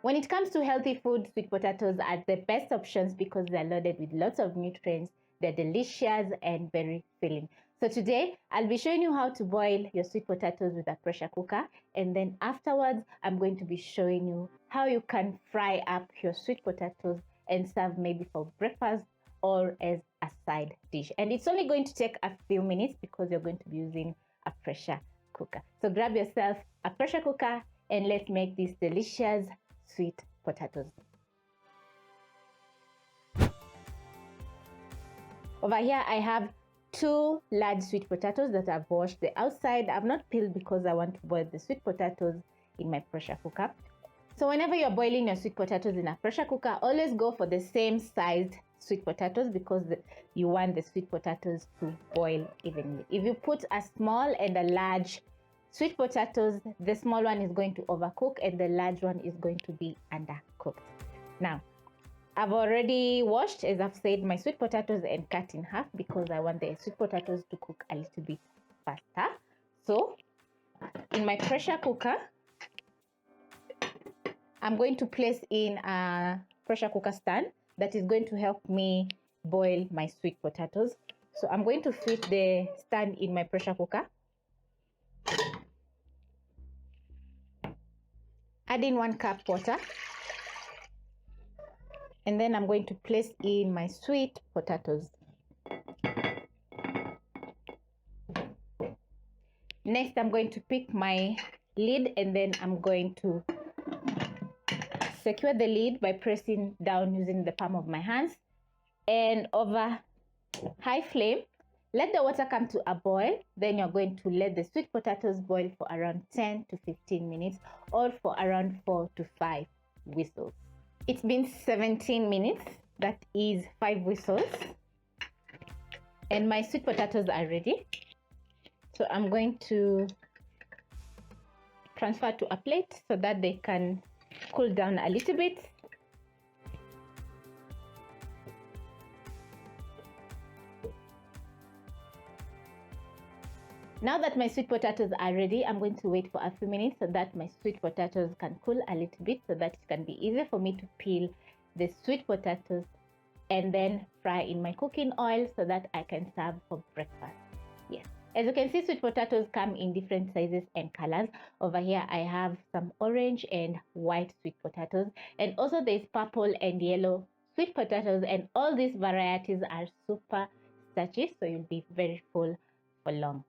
When it comes to healthy food, sweet potatoes are the best options because they're loaded with lots of nutrients. They're delicious and very filling. So today, I'll be showing you how to boil your sweet potatoes with a pressure cooker. And then afterwards, I'm going to be showing you how you can fry up your sweet potatoes and serve maybe for breakfast or as a side dish. And it's only going to take a few minutes because you're going to be using a pressure cooker. So grab yourself a pressure cooker and let's make these delicious sweet potatoes. Over here I have 2 large sweet potatoes that I've washed. The outside I've not peeled because I want to boil the sweet potatoes in my pressure cooker. So whenever you're boiling your sweet potatoes in a pressure cooker, always go for the same sized sweet potatoes because you want the sweet potatoes to boil evenly. If you put a small and a large sweet potatoes, the small one is going to overcook and the large one is going to be undercooked. Now, I've already washed, as I've said, my sweet potatoes and cut in half because I want the sweet potatoes to cook a little bit faster. So, in my pressure cooker, I'm going to place in a pressure cooker stand that is going to help me boil my sweet potatoes. So, I'm going to fit the stand in my pressure cooker. Add in 1 cup water, and then I'm going to place in my sweet potatoes. Next, I'm going to pick my lid and then I'm going to secure the lid by pressing down using the palm of my hands, and over high flame, let the water come to a boil. Then you're going to let the sweet potatoes boil for around 10 to 15 minutes or for around 4 to 5 whistles. It's been 17 minutes, that is 5 whistles, and my sweet potatoes are ready. So I'm going to transfer to a plate so that they can cool down a little bit. Now that my sweet potatoes are ready, I'm going to wait for a few minutes so that my sweet potatoes can cool a little bit so that it can be easier for me to peel the sweet potatoes and then fry in my cooking oil so that I can serve for breakfast. Yes. As you can see, sweet potatoes come in different sizes and colors. Over here, I have some orange and white sweet potatoes, and also there's purple and yellow sweet potatoes, and all these varieties are super starchy, so you'll be very full for long.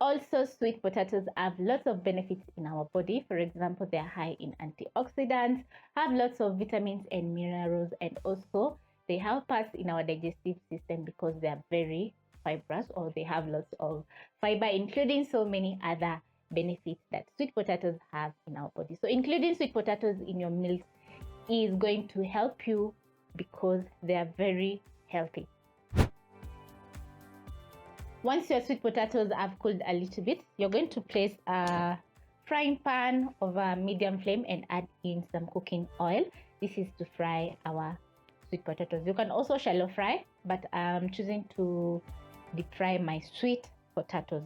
Also, sweet potatoes have lots of benefits in our body. For example, they are high in antioxidants, have lots of vitamins and minerals, and also they help us in our digestive system because they are very fibrous, or they have lots of fiber, including so many other benefits that sweet potatoes have in our body. So including sweet potatoes in your meals is going to help you because they are very healthy. Once your sweet potatoes have cooled a little bit, you're going to place a frying pan over medium flame and add in some cooking oil. This is to fry our sweet potatoes. You can also shallow fry, but I'm choosing to deep fry my sweet potatoes.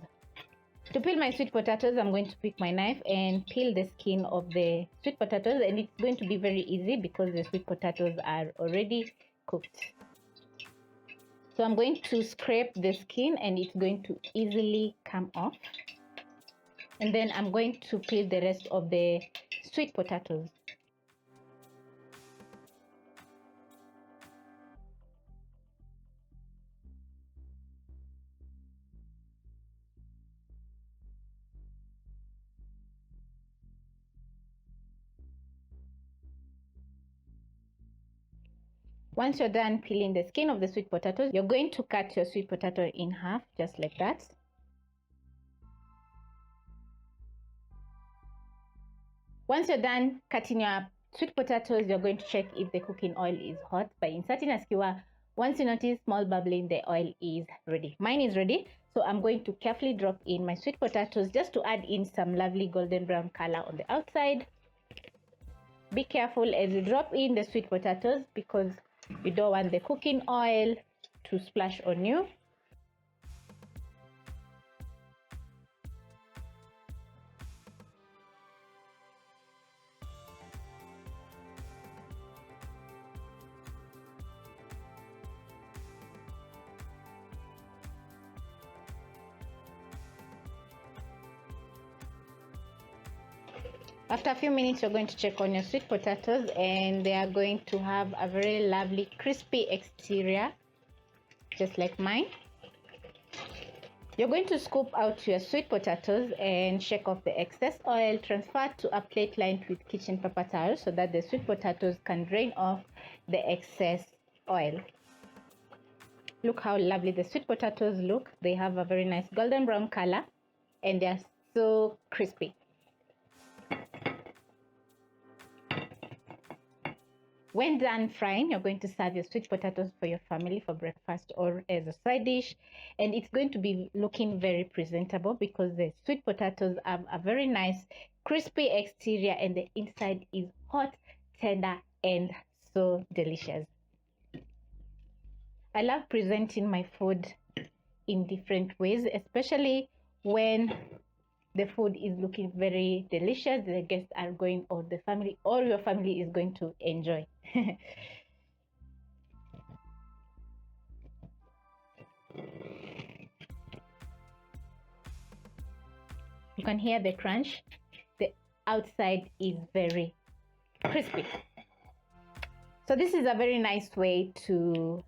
To peel my sweet potatoes, I'm going to pick my knife and peel the skin of the sweet potatoes, and it's going to be very easy because the sweet potatoes are already cooked. So I'm going to scrape the skin and it's going to easily come off. And then I'm going to peel the rest of the sweet potatoes. Once you're done peeling the skin of the sweet potatoes, you're going to cut your sweet potato in half, just like that. Once you're done cutting your sweet potatoes, you're going to check if the cooking oil is hot by inserting a skewer. Once you notice small bubbling, the oil is ready. Mine is ready, so I'm going to carefully drop in my sweet potatoes just to add in some lovely golden brown color on the outside. Be careful as you drop in the sweet potatoes because you don't want the cooking oil to splash on you. After a few minutes, you're going to check on your sweet potatoes, and they are going to have a very lovely crispy exterior, just like mine. You're going to scoop out your sweet potatoes and shake off the excess oil. Transfer to a plate lined with kitchen paper towel so that the sweet potatoes can drain off the excess oil. Look how lovely the sweet potatoes look. They have a very nice golden brown color and they're so crispy. When done frying, you're going to serve your sweet potatoes for your family for breakfast or as a side dish. And it's going to be looking very presentable because the sweet potatoes have a very nice crispy exterior and the inside is hot, tender, and so delicious. I love presenting my food in different ways, especially when the food is looking very delicious. The guests are going, or the family, or your family is going to enjoy. You can hear the crunch. The outside is very crispy. So this is a very nice way to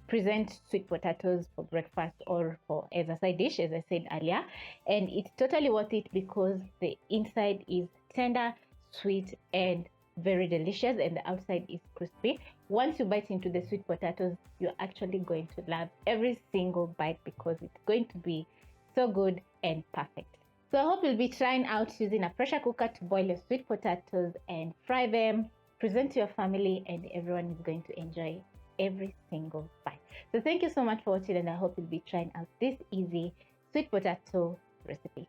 present sweet potatoes for breakfast or for as a side dish, as I said earlier. And it's totally worth it because the inside is tender, sweet, and very delicious, and the outside is crispy. Once you bite into the sweet potatoes, you're actually going to love every single bite because it's going to be so good and perfect. So I hope you'll be trying out using a pressure cooker to boil your sweet potatoes and fry them, present to your family, and everyone is going to enjoy every single bite. So thank you so much for watching, and I hope you'll be trying out this easy sweet potato recipe.